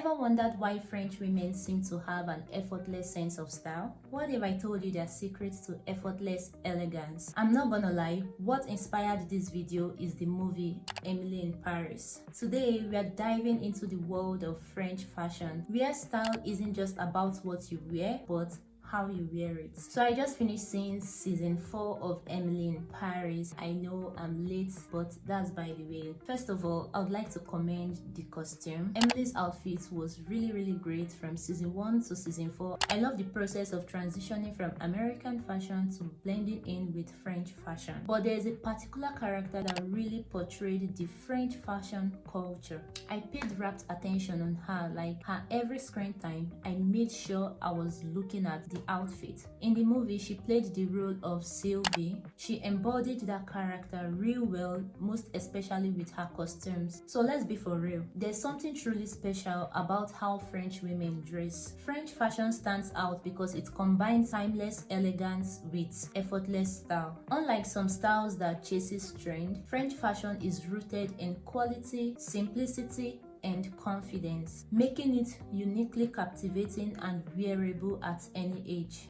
Ever wondered why French women seem to have an effortless sense of style? What if I told you their secret to effortless elegance? I'm not gonna lie, what inspired this video is the movie Emily in Paris. Today, we are diving into the world of French fashion, where style isn't just about what you wear, but how you wear it. So I just finished seeing season 4 of Emily in Paris. I know I'm late, but that's by the way. First of all, I would like to commend the costume. Emily's outfit was really great from season 1 to season 4. I love the process of transitioning from American fashion to blending in with French fashion. But there's a particular character that really portrayed the French fashion culture. I paid rapt attention on her, like her every screen time. I made sure I was looking at the outfit. In the movie, she played the role of Sylvie. She embodied that character real well, most especially with her costumes. So let's be for real. There's something truly special about how French women dress. French fashion stands out because it combines timeless elegance with effortless style. Unlike some styles that chases trend, French fashion is rooted in quality, simplicity, and confidence, making it uniquely captivating and wearable at any age.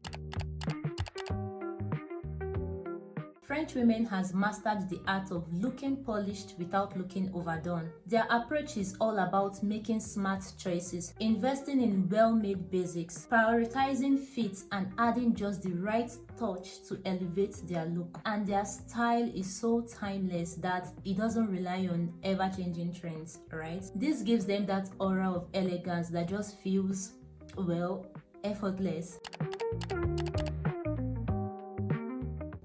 French women has mastered the art of looking polished without looking overdone. Their approach is all about making smart choices, investing in well-made basics, prioritizing fit, and adding just the right touch to elevate their look. And their style is so timeless that it doesn't rely on ever-changing trends, right? This gives them that aura of elegance that just feels, well, effortless.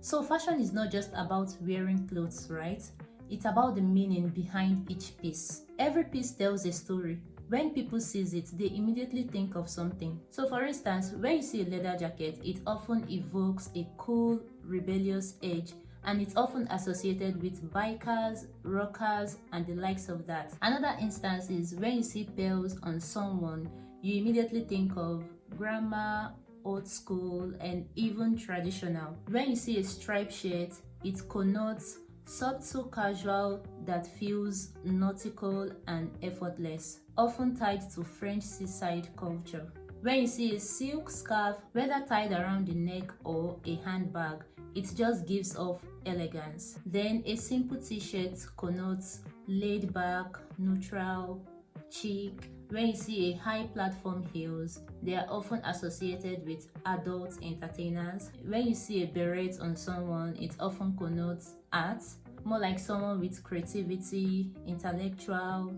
So fashion is not just about wearing clothes, right? It's about the meaning behind each piece. Every piece tells a story. When people see it, they immediately think of something. So for instance, when you see a leather jacket, it often evokes a cool, rebellious edge, and it's often associated with bikers, rockers, and the likes of that. Another instance is when you see pearls on someone, you immediately think of grandma, old school, and even traditional. When you see a striped shirt, it connotes subtle casual that feels nautical and effortless, often tied to French seaside culture. When you see a silk scarf, whether tied around the neck or a handbag, it just gives off elegance. Then a simple t-shirt connotes laid back, neutral, chic. When you see a high platform heels, they are often associated with adult entertainers. When you see a beret on someone, it often connotes art, more like someone with creativity, intellectual,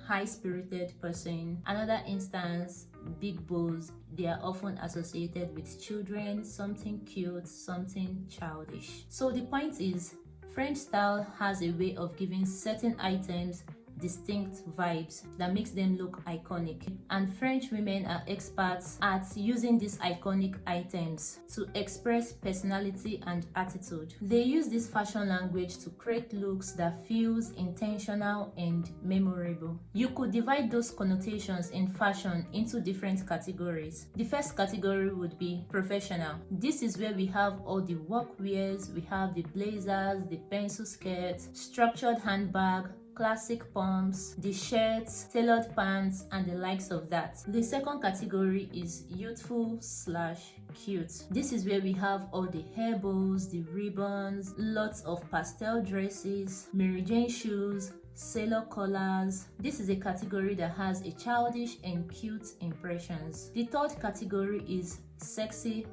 high-spirited person. Another instance, big bows, they are often associated with children, something cute, something childish. So the point is, French style has a way of giving certain items distinct vibes that makes them look iconic, and French women are experts at using these iconic items to express personality and attitude. They use this fashion language to create looks that feels intentional and memorable. You could divide those connotations in fashion into different categories. The first category would be professional. This is where we have all the work wears, we have the blazers, the pencil skirts, structured handbag, classic pumps, the shirts, tailored pants, and the likes of that. The second category is youthful / cute. This is where we have all the hair bows, the ribbons, lots of pastel dresses, Mary Jane shoes, sailor collars. This is a category that has a childish and cute impressions. The third category is sexy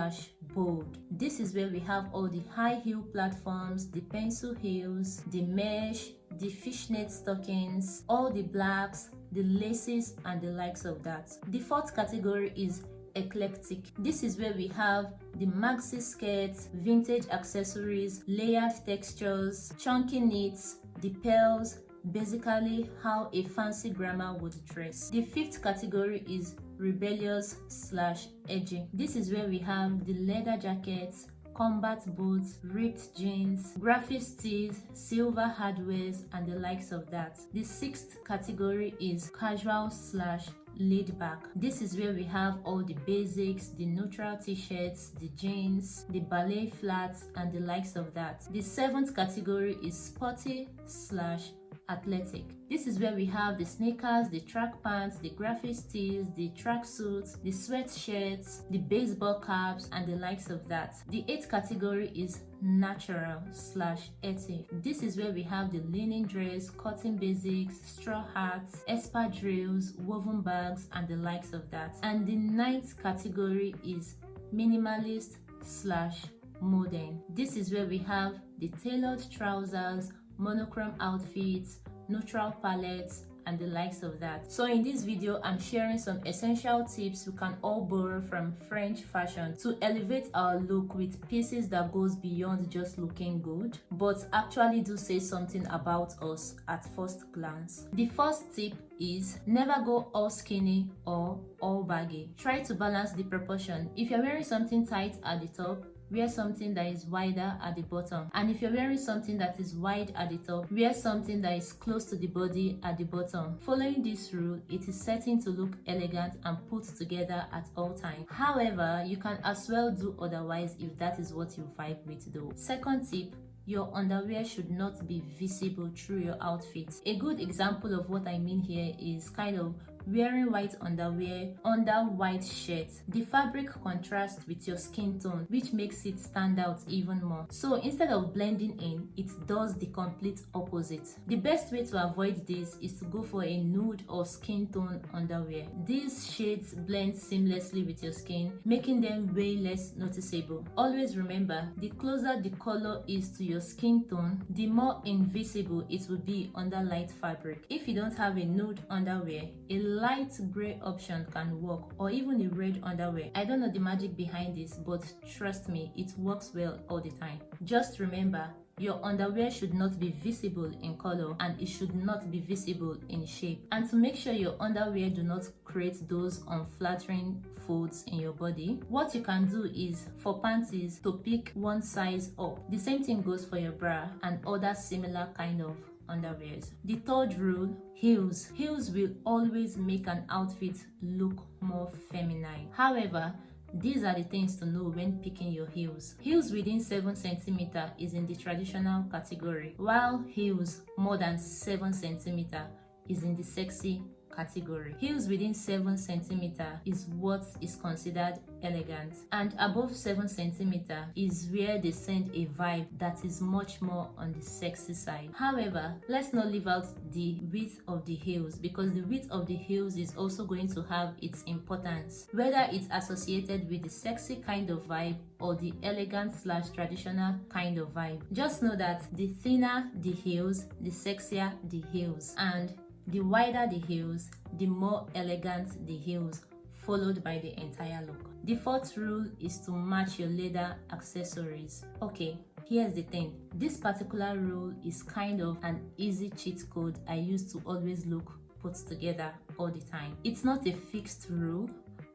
/ bold. This is where we have all the high heel platforms, the pencil heels, the mesh, the fishnet stockings, all the blacks, the laces, and the likes of that. The fourth category is eclectic. This is where we have the maxi skirts, vintage accessories, layered textures, chunky knits, the pearls, basically how a fancy grandma would dress. The fifth category is rebellious / edgy. This is where we have the leather jackets, combat boots, ripped jeans, graphic tees, silver hardwares, and the likes of that. The sixth category is casual / laid back. This is where we have all the basics, the neutral t-shirts, the jeans, the ballet flats, and the likes of that. The seventh category is sporty / athletic. This is where we have the sneakers, the track pants, the graphic tees, the track suits, the sweatshirts, the baseball caps, and the likes of that. The 8th category is natural/earthy. This is where we have the linen dress, cotton basics, straw hats, espadrilles, woven bags, and the likes of that. And the 9th category is minimalist/modern. This is where we have the tailored trousers, monochrome outfits, neutral palettes, and the likes of that. So in this video, I'm sharing some essential tips we can all borrow from French fashion to elevate our look with pieces that goes beyond just looking good, but actually do say something about us at first glance. The first tip is never go all skinny or all baggy. Try to balance the proportion. If you're wearing something tight at the top, wear something that is wider at the bottom. And if you're wearing something that is wide at the top, wear something that is close to the body at the bottom. Following this rule, it is certain to look elegant and put together at all times. However, you can as well do otherwise if that is what you vibe with though. Second tip, your underwear should not be visible through your outfit. A good example of what I mean here is kind of wearing white underwear under white shirt. The fabric contrasts with your skin tone, which makes it stand out even more. So instead of blending in, it does the complete opposite. The best way to avoid this is to go for a nude or skin tone underwear. These shades blend seamlessly with your skin, making them way less noticeable. Always remember, the closer the color is to your skin tone, the more invisible it will be under light fabric. If you don't have a nude underwear, a light gray option can work, or even a red underwear. I don't know the magic behind this, but trust me, it works well all the time. Just remember, your underwear should not be visible in color and it should not be visible in shape. And to make sure your underwear do not create those unflattering folds in your body, what you can do is for panties to pick one size up. The same thing goes for your bra and other similar kind of underwears. The third rule, heels. Heels will always make an outfit look more feminine. However, these are the things to know when picking your heels. Heels within 7 cm is in the traditional category, while heels more than 7 cm is in the sexy category. Heels within 7 cm is what is considered elegant, and above 7 cm is where they send a vibe that is much more on the sexy side. However, let's not leave out the width of the heels, because the width of the heels is also going to have its importance, whether it's associated with the sexy kind of vibe or the elegant/traditional kind of vibe. Just know that the thinner the heels, the sexier the heels, and the wider the heels, the more elegant the heels, followed by the entire look. The fourth rule is to match your leather accessories. Okay, here's the thing. This particular rule is kind of an easy cheat code I use to always look put together all the time. It's not a fixed rule,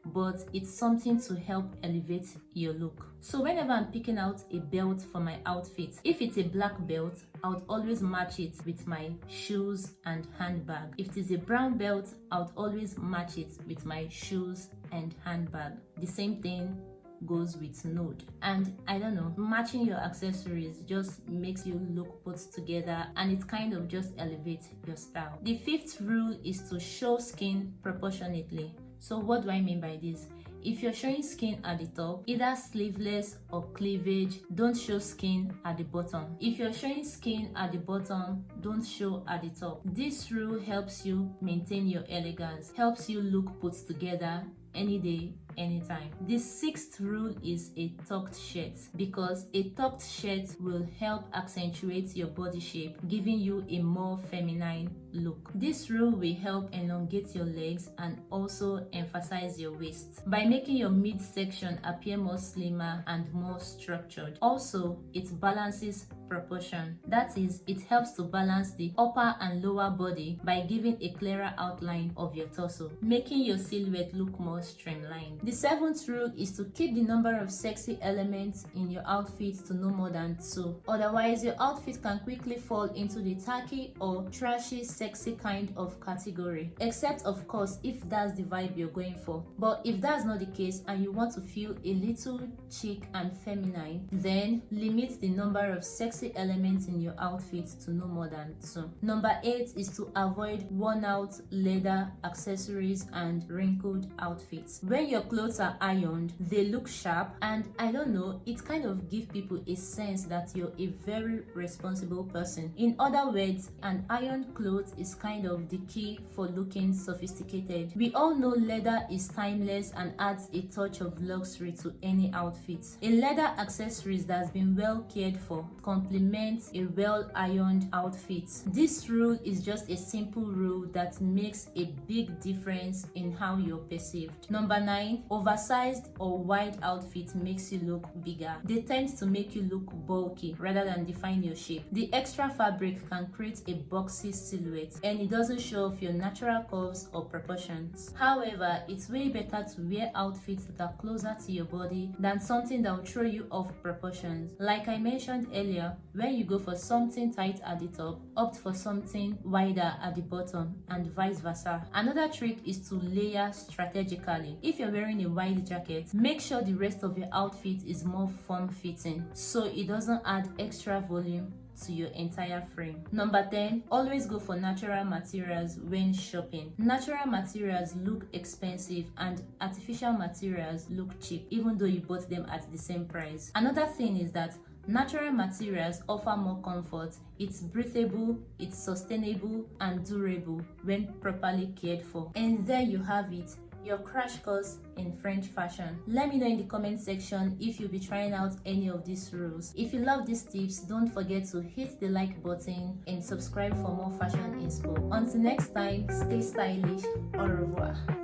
but it's something to help elevate your look. So whenever I'm picking out a belt for my outfit, if it's a black belt, I would always match it with my shoes and handbag. If it is a brown belt, I would always match it with my shoes and handbag. The same thing goes with nude. And I don't know, matching your accessories just makes you look put together, and it kind of just elevates your style. The fifth rule is to show skin proportionately. So what do I mean by this? If you're showing skin at the top, either sleeveless or cleavage, don't show skin at the bottom. If you're showing skin at the bottom, don't show at the top. This rule helps you maintain your elegance, helps you look put together any day, anytime. The sixth rule is a tucked shirt, because a tucked shirt will help accentuate your body shape, giving you a more feminine look. This rule will help elongate your legs and also emphasize your waist by making your midsection appear more slimmer and more structured. Also, it balances proportion. That is, it helps to balance the upper and lower body by giving a clearer outline of your torso, making your silhouette look more streamlined. The seventh rule is to keep the number of sexy elements in your outfit to no more than 2. Otherwise, your outfit can quickly fall into the tacky or trashy sexy kind of category. Except of course if that's the vibe you're going for. But if that's not the case and you want to feel a little chic and feminine, then limit the number of sexy elements in your outfit to no more than 2. Number 8 is to avoid worn out leather, accessories, and wrinkled outfits. When your clothes are ironed, they look sharp, and I don't know, it kind of gives people a sense that you're a very responsible person. In other words, an ironed cloth is kind of the key for looking sophisticated. We all know leather is timeless and adds a touch of luxury to any outfit. A leather accessories that's been well cared for complements a well ironed outfit. This rule is just a simple rule that makes a big difference in how you're perceived. Number 9, oversized or wide outfit makes you look bigger. They tend to make you look bulky rather than define your shape. The extra fabric can create a boxy silhouette and it doesn't show off your natural curves or proportions. However, it's way better to wear outfits that are closer to your body than something that will throw you off proportions. Like I mentioned earlier, when you go for something tight at the top, opt for something wider at the bottom and vice versa. Another trick is to layer strategically. If you're wearing a wide jacket, make sure the rest of your outfit is more form-fitting so it doesn't add extra volume to your entire frame. Number 10, always go for natural materials when shopping. Natural materials look expensive and artificial materials look cheap even though you bought them at the same price. Another thing is that natural materials offer more comfort. It's breathable, it's sustainable and durable when properly cared for. And there you have it, your crash course in French fashion. Let me know in the comment section if you'll be trying out any of these rules. If you love these tips, don't forget to hit the like button and subscribe for more fashion inspo. Until next time, stay stylish. Au revoir.